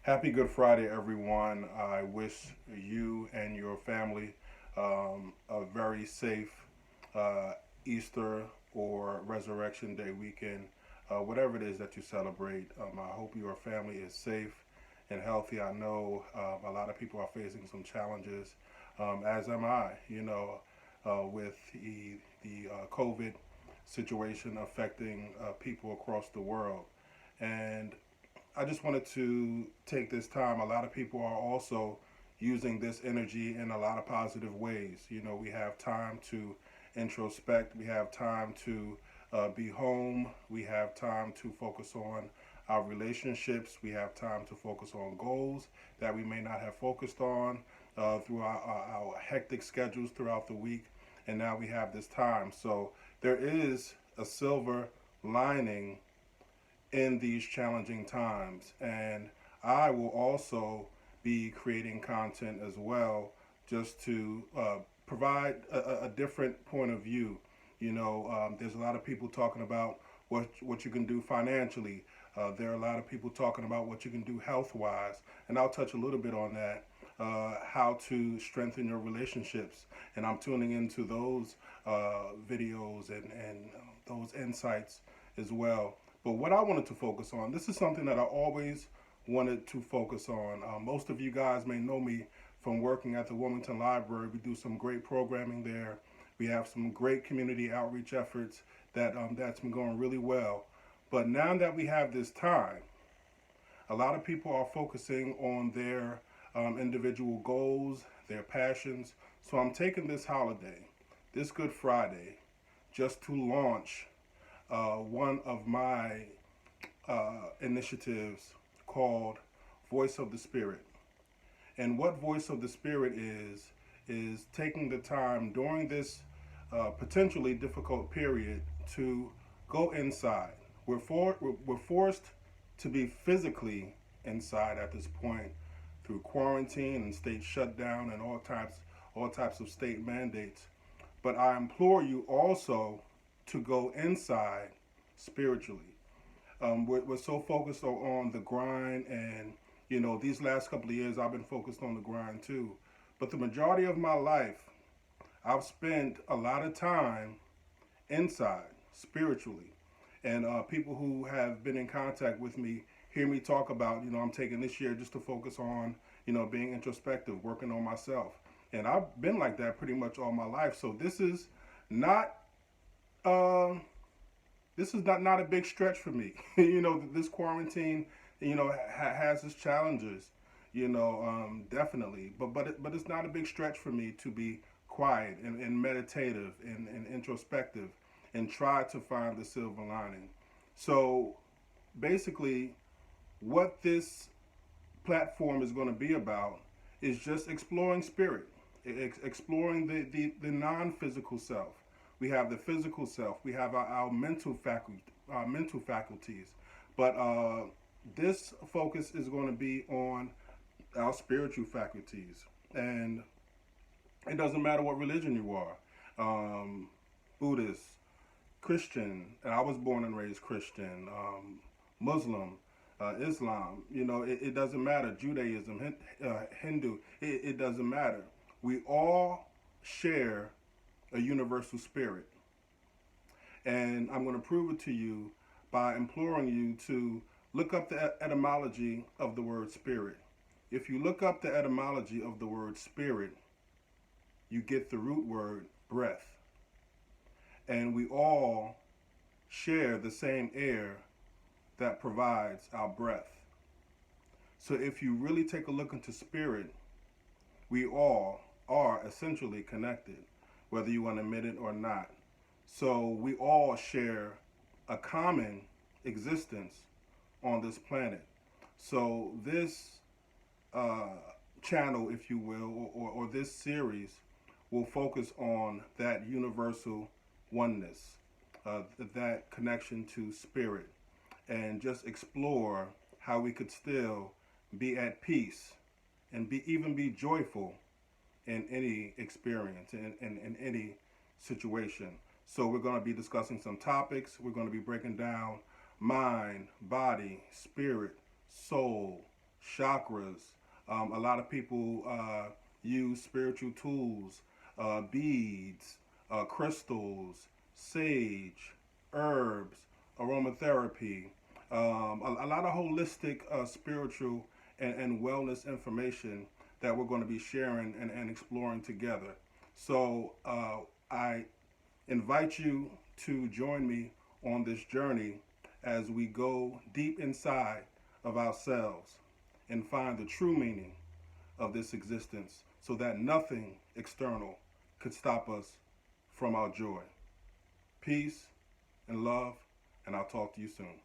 Happy Good Friday, everyone. I wish you and your family a very safe uh, Easter or Resurrection Day weekend, whatever it is that you celebrate. I hope your family is safe and healthy. I know a lot of people are facing some challenges, as am I, with the COVID situation affecting people across the world. And I just wanted to take this time. A lot of people are also using this energy in a lot of positive ways. We have time to introspect, we have time to be home, we have time to focus on our relationships, we have time to focus on goals that we may not have focused on through our hectic schedules throughout the week. And now we have this time. So there is a silver lining in these challenging times. And I will also be creating content as well just to provide a different point of view. There's a lot of people talking about what you can do financially. There are a lot of people talking about what you can do health wise. And I'll touch a little bit on that. How to strengthen your relationships. And I'm tuning into those videos and those insights as well. But what I wanted to focus on, this is something that I always wanted to focus on. Most of you guys may know me from working at the Wilmington Library. We do some great programming there. We have some great community outreach efforts that's been going really well. But now that we have this time, a lot of people are focusing on their individual goals, their passions. So I'm taking this holiday, this Good Friday, just to launch one of my initiatives called Voice of the Spirit. And what Voice of the Spirit is taking the time during this potentially difficult period to go inside. We're forced to be physically inside at this point through quarantine and state shutdown and all types of state mandates. But I implore you also to go inside spiritually. We're so focused on the grind, and these last couple of years I've been focused on the grind too. But the majority of my life, I've spent a lot of time inside spiritually, and people who have been in contact with me hear me talk about, I'm taking this year just to focus on, being introspective, working on myself, and I've been like that pretty much all my life. So not. Uh, this is not a big stretch for me. This quarantine, has its challenges. Definitely, but it's not a big stretch for me to be quiet and meditative and introspective and try to find the silver lining. So basically, what this platform is going to be about is just exploring spirit, exploring the non-physical self. We have the physical self. We have our mental faculties. But this focus is going to be on our spiritual faculties, and it doesn't matter what religion you are, Buddhist, Christian. And I was born and raised Christian, Muslim, Islam. It doesn't matter. Judaism, Hindu. It doesn't matter. We all share a universal spirit. And I'm going to prove it to you by imploring you to look up the etymology of the word spirit. If you look up the etymology of the word spirit, you get the root word breath. And we all share the same air that provides our breath. So if you really take a look into spirit, we all are essentially connected, whether you want to admit it or not. So we all share a common existence on this planet. So this channel, if you will, or this series will focus on that universal oneness, that connection to spirit, and just explore how we could still be at peace and even be joyful in any experience, in any situation. So we're going to be discussing some topics. We're going to be breaking down mind, body, spirit, soul, chakras. A lot of people use spiritual tools, beads, crystals, sage, herbs, aromatherapy, a lot of holistic spiritual and wellness information that we're going to be sharing and exploring together. So I invite you to join me on this journey as we go deep inside of ourselves and find the true meaning of this existence so that nothing external could stop us from our joy. Peace and love, and I'll talk to you soon.